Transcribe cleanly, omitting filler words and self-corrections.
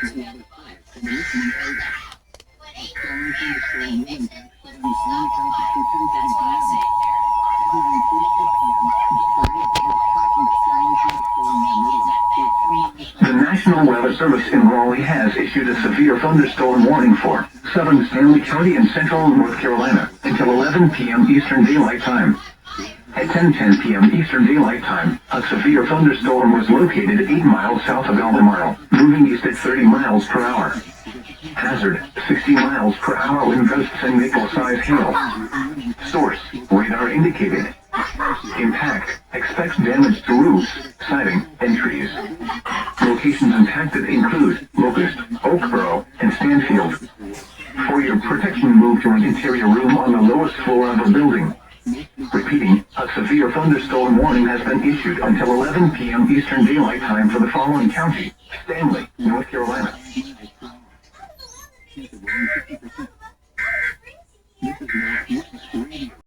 The National Weather Service in Raleigh has issued a severe thunderstorm warning for southern Stanley County and central North Carolina until 11 p.m. Eastern Daylight Time. At 10:10 p.m. Eastern Daylight Time, a severe thunderstorm was located 8 miles south of Albemarle, moving east at 30 miles per hour. Hazard, 60 miles per hour wind gusts and maple-sized hail. Source, radar indicated. Impact, expects damage to roofs, siding, and trees. Locations impacted include Locust, Oakboro, and Stanfield. For your protection, move to an interior room on the lowest floor of a building. Repeating, a severe thunderstorm warning has been issued until 11 p.m. Eastern Daylight Time for the following county: Stanley, North Carolina.